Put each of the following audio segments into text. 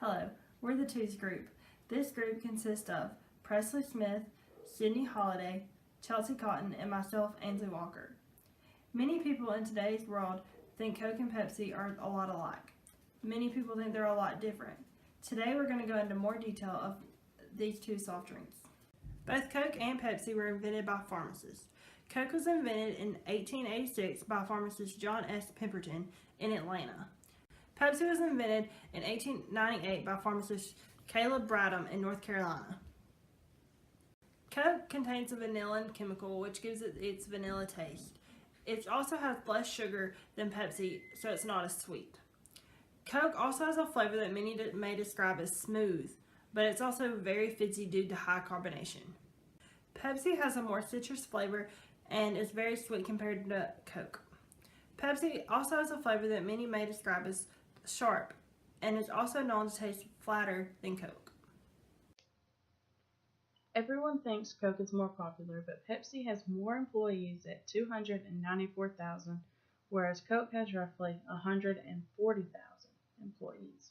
Hello, we're the Twos group. This group consists of Presley Smith, Sydney Holliday, Chelsea Cotton, and myself, Ainsley Walker. Many people in today's world think Coke and Pepsi are a lot alike. Many people think they're a lot different. Today we're going to go into more detail of these two soft drinks. Both Coke and Pepsi were invented by pharmacists. Coke was invented in 1886 by pharmacist John S. Pemberton in Atlanta. Pepsi was invented in 1898 by pharmacist Caleb Bradham in North Carolina. Coke contains a vanillin chemical which gives it its vanilla taste. It also has less sugar than Pepsi, so it's not as sweet. Coke also has a flavor that many may describe as smooth, but it's also very fizzy due to high carbonation. Pepsi has a more citrus flavor and is very sweet compared to Coke. Pepsi also has a flavor that many may describe as sharp and is also known to taste flatter than Coke. Everyone thinks Coke is more popular, but Pepsi has more employees at 294,000, whereas Coke has roughly 140,000 employees.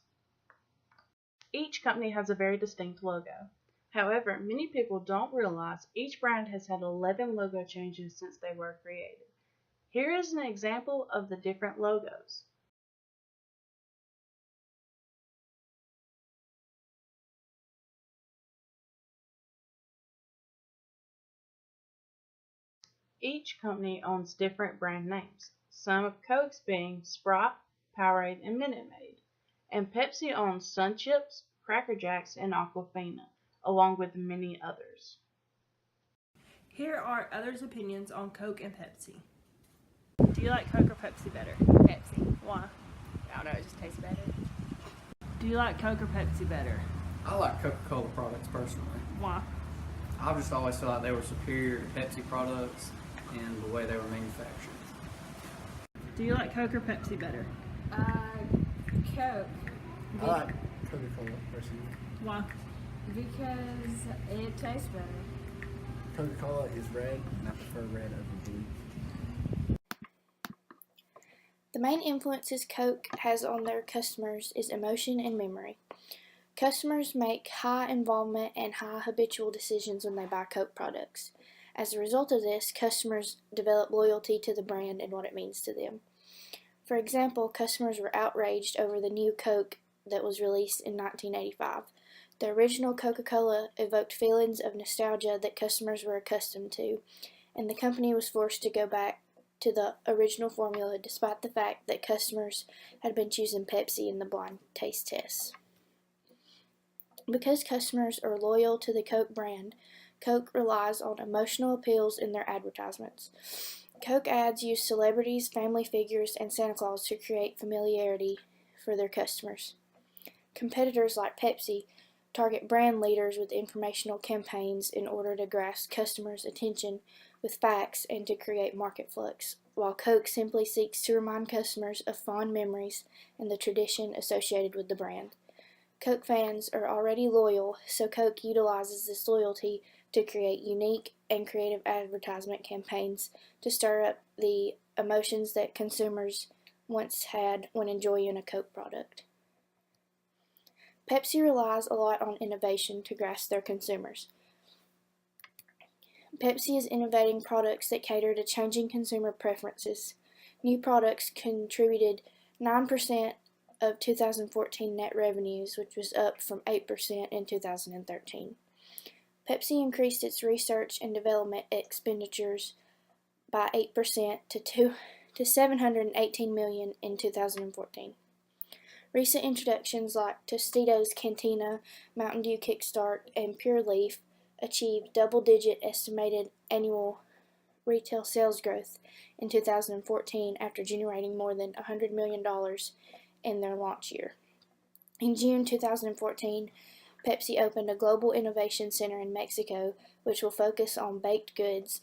Each company has a very distinct logo. However, many people don't realize each brand has had 11 logo changes since they were created. Here is an example of the different logos. Each company owns different brand names, some of Coke's being Sprite, Powerade, and Minute Maid, and Pepsi owns Sun Chips, Cracker Jacks, and Aquafina, along with many others. Here are others' opinions on Coke and Pepsi. Do you like Coke or Pepsi better? Pepsi. Why? I don't know, it just tastes better. Do you like Coke or Pepsi better? I like Coca-Cola products personally. Why? I've just always felt like they were superior to Pepsi products and the way they were manufactured. Do you like Coke or Pepsi better? Coke. I like Coca-Cola personally. Why? Because it tastes better. Coca-Cola is red, and I prefer red over blue. The main influences Coke has on their customers is emotion and memory. Customers make high involvement and high habitual decisions when they buy Coke products. As a result of this, customers develop loyalty to the brand and what it means to them. For example, customers were outraged over the new Coke that was released in 1985. The original Coca-Cola evoked feelings of nostalgia that customers were accustomed to, and the company was forced to go back to the original formula despite the fact that customers had been choosing Pepsi in the blind taste tests. Because customers are loyal to the Coke brand, Coke relies on emotional appeals in their advertisements. Coke ads use celebrities, family figures, and Santa Claus to create familiarity for their customers. Competitors like Pepsi target brand leaders with informational campaigns in order to grasp customers' attention with facts and to create market flux, while Coke simply seeks to remind customers of fond memories and the tradition associated with the brand. Coke fans are already loyal, so Coke utilizes this loyalty to create unique and creative advertisement campaigns to stir up the emotions that consumers once had when enjoying a Coke product. Pepsi relies a lot on innovation to grasp their consumers. Pepsi is innovating products that cater to changing consumer preferences. New products contributed 9% of 2014 net revenues, which was up from 8% in 2013. Pepsi increased its research and development expenditures by 8% to $718 million in 2014. Recent introductions like Tostitos Cantina, Mountain Dew Kickstart, and Pure Leaf achieved double-digit estimated annual retail sales growth in 2014 after generating more than $100 million in their launch year. In June 2014, Pepsi opened a global innovation center in Mexico, which will focus on baked goods.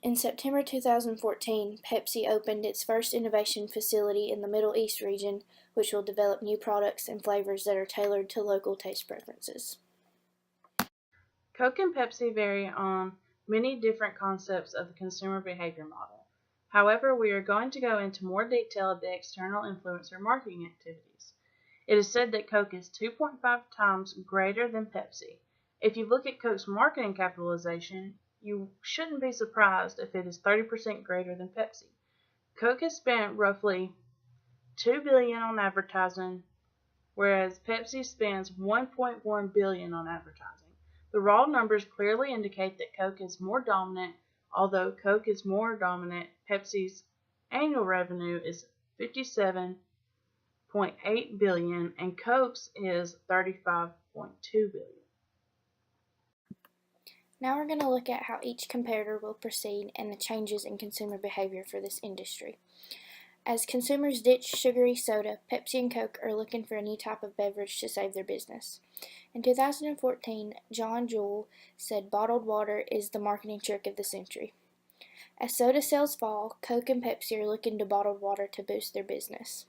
In September 2014, Pepsi opened its first innovation facility in the Middle East region, which will develop new products and flavors that are tailored to local taste preferences. Coke and Pepsi vary on many different concepts of the consumer behavior model. However, we are going to go into more detail of the external influencer marketing activities. It is said that Coke is 2.5 times greater than Pepsi. If you look at Coke's marketing capitalization, you shouldn't be surprised if it is 30% greater than Pepsi. Coke has spent roughly $2 billion on advertising, whereas Pepsi spends $1.1 billion on advertising. The raw numbers clearly indicate that Coke is more dominant. Although Coke is more dominant, Pepsi's annual revenue is $57.8 billion and Coke's is $35.2 billion. Now we're going to look at how each competitor will proceed and the changes in consumer behavior for this industry. As consumers ditch sugary soda, Pepsi and Coke are looking for a new type of beverage to save their business. In 2014, John Jewell said bottled water is the marketing trick of the century. As soda sales fall, Coke and Pepsi are looking to bottled water to boost their business.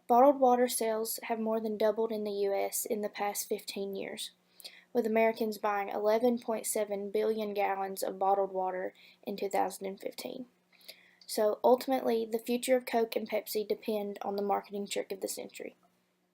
Bottled water sales have more than doubled in the U.S. in the past 15 years, with Americans buying 11.7 billion gallons of bottled water in 2015. So ultimately, the future of Coke and Pepsi depend on the marketing trick of the century.